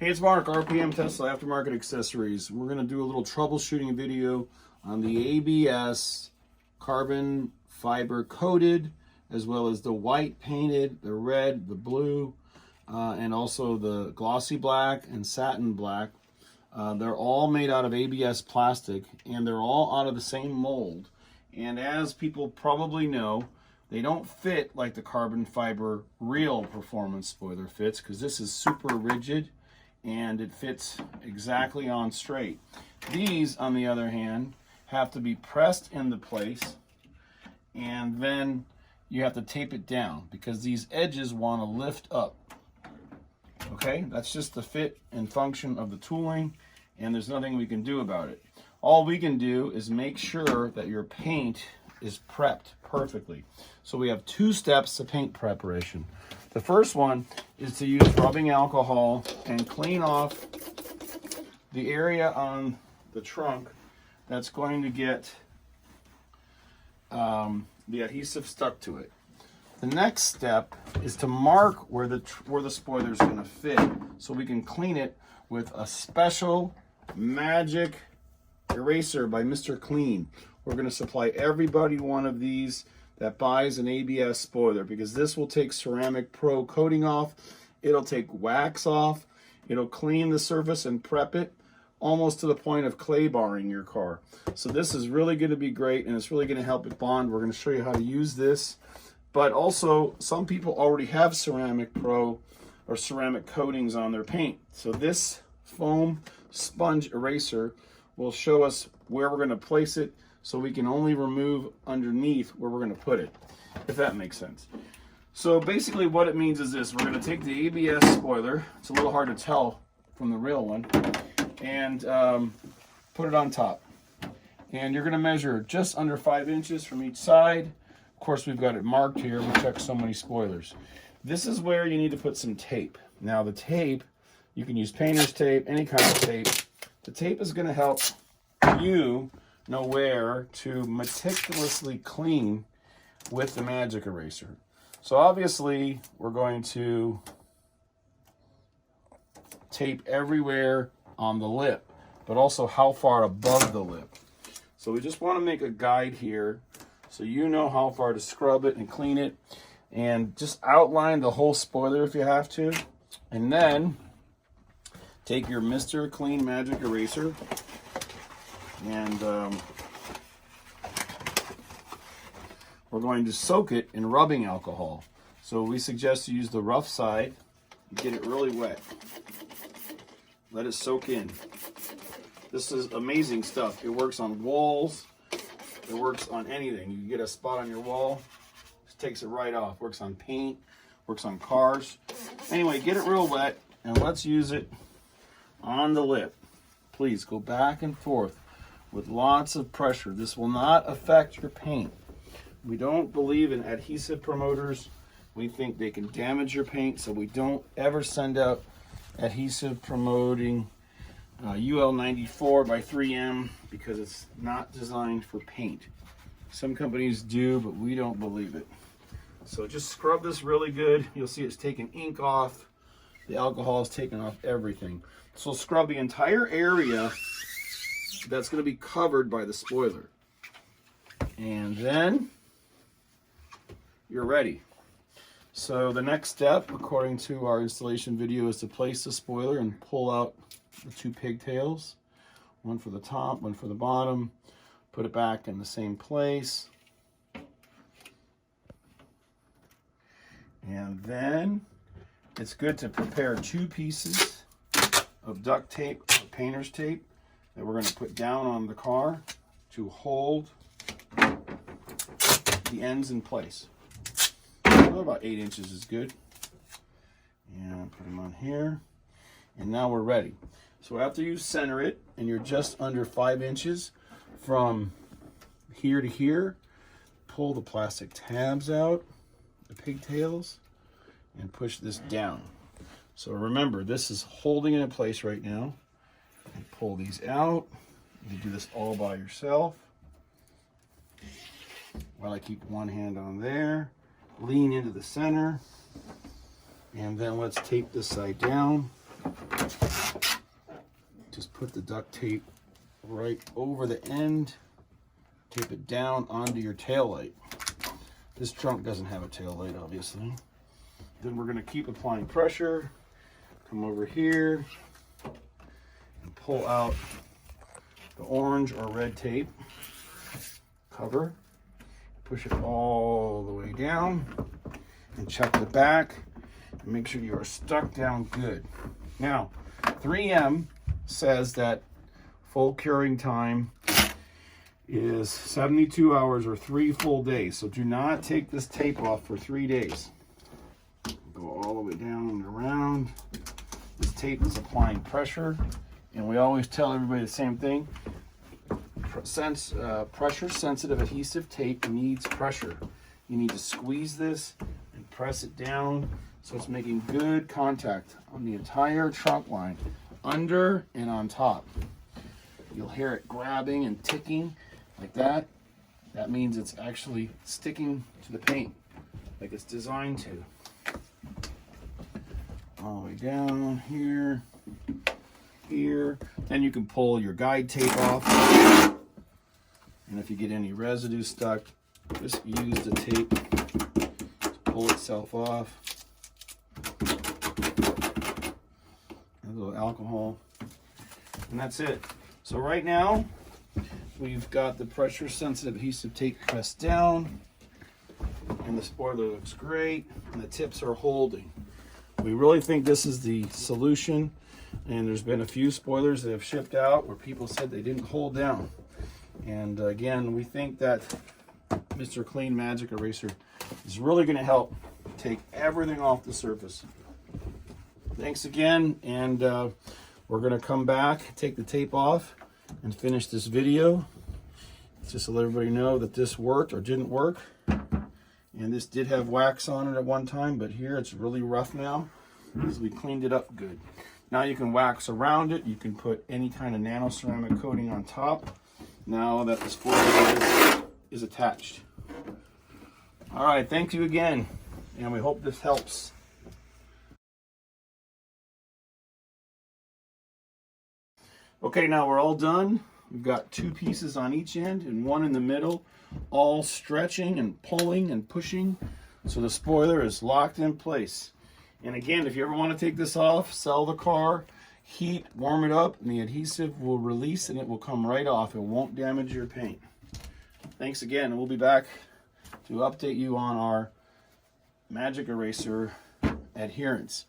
Hey, it's Mark, RPM Tesla Aftermarket Accessories. We're going to do a little troubleshooting video on the ABS carbon fiber coated, as well as the white painted, the red, the blue, and also the glossy black and satin black. They're all made out of ABS plastic, and they're all out of the same mold. And as people probably know, they don't fit like the carbon fiber real performance spoiler fits, because this is super rigid and it fits exactly on straight. These, on the other hand, have to be pressed into place, and then you have to tape it down because these edges want to lift up. Okay, that's just the fit and function of the tooling, and there's nothing we can do about it. All we can do is make sure that your paint is prepped perfectly. So we have two steps to paint preparation. The first one is to use rubbing alcohol and clean off the area on the trunk that's going to get the adhesive stuck to it. The next step is to mark where the spoiler is going to fit, so we can clean it with a special magic eraser by Mr. Clean. We're going to supply everybody one of these that buys an ABS spoiler, because this will take ceramic pro coating off, it'll take wax off, it'll clean the surface and prep it almost to the point of clay barring your car. So this is really going to be great, and it's really going to help it bond. We're going to show you how to use this, but also some people already have ceramic pro or ceramic coatings on their paint. So this foam sponge eraser will show us where we're going to place it, so we can only remove underneath where we're going to put it, if that makes sense. So basically what it means is this: we're going to take the ABS spoiler, it's a little hard to tell from the real one, and put it on top. And you're going to measure just under 5 inches from each side. Of course, we've got it marked here. We checked so many spoilers. This is where you need to put some tape. Now the tape, you can use painter's tape, any kind of tape. The tape is going to help you know where to meticulously clean with the magic eraser. So obviously we're going to tape everywhere on the lip, but also how far above the lip. So we just want to make a guide here so you know how far to scrub it and clean it, and just outline the whole spoiler if you have to. And then take your Mr. Clean magic eraser and we're going to soak it in rubbing alcohol. So we suggest you use the rough side and get it really wet. Let it soak in. This is amazing stuff. It works on walls. It works on anything. You get a spot on your wall, just takes it right off. Works on paint, works on cars. Anyway, get it real wet, and let's use it on the lip. Please go back and forth with lots of pressure. This will not affect your paint. We don't believe in adhesive promoters. We think they can damage your paint, so we don't ever send out adhesive promoting UL94 by 3M, because it's not designed for paint. Some companies do, but we don't believe it. So just scrub this really good. You'll see it's taking ink off. The alcohol is taking off everything. So scrub the entire area that's going to be covered by the spoiler. And then you're ready. So the next step, according to our installation video, is to place the spoiler and pull out the two pigtails. One for the top, one for the bottom. Put it back in the same place. And then it's good to prepare 2 pieces of duct tape or painter's tape that we're going to put down on the car to hold the ends in place. Well, about 8 inches is good. And put them on here. And now we're ready. So after you center it and you're just under 5 inches from here to here, pull the plastic tabs out, the pigtails, and push this down. So remember, this is holding it in place right now. And pull these out. You do this all by yourself. While I keep one hand on there, lean into the center, and then let's tape this side down Just put the duct tape right over the end, tape it down onto your tail light. This trunk doesn't have a tail light, obviously. Then we're going to keep applying pressure. Come over here and pull out the orange or red tape. Cover. Push it all the way down and check the back and make sure you are stuck down good. Now, 3M says that full curing time is 72 hours or 3 full days. So do not take this tape off for 3 days. Go all the way down and around. This tape is applying pressure, and we always tell everybody the same thing. Pressure sensitive adhesive tape needs pressure. You need to squeeze this and press it down so it's making good contact on the entire trunk line, under and on top. You'll hear it grabbing and ticking like that. That means it's actually sticking to the paint like it's designed to. All the way down here, here. Then you can pull your guide tape off. And if you get any residue stuck, just use the tape to pull itself off. A little alcohol. And that's it. So right now, we've got the pressure sensitive adhesive tape pressed down. And the spoiler looks great. And the tips are holding. We really think this is the solution, and there's been a few spoilers that have shipped out where people said they didn't hold down. And again, we think that Mr. Clean Magic Eraser is really going to help take everything off the surface. Thanks again, and we're going to come back, take the tape off, and finish this video. Just to let everybody know that this worked or didn't work. And this did have wax on it at one time, but here it's really rough now because we cleaned it up good. Now you can wax around it. You can put any kind of nano ceramic coating on top now that the spoiler is attached. All right, thank you again, and we hope this helps. Okay, now we're all done. We've got 2 pieces on each end and 1 in the middle, all stretching and pulling and pushing, so the spoiler is locked in place. And again, if you ever want to take this off, sell the car, heat, warm it up, and the adhesive will release and it will come right off. It won't damage your paint. Thanks again, and we'll be back to update you on our Magic Eraser adherence.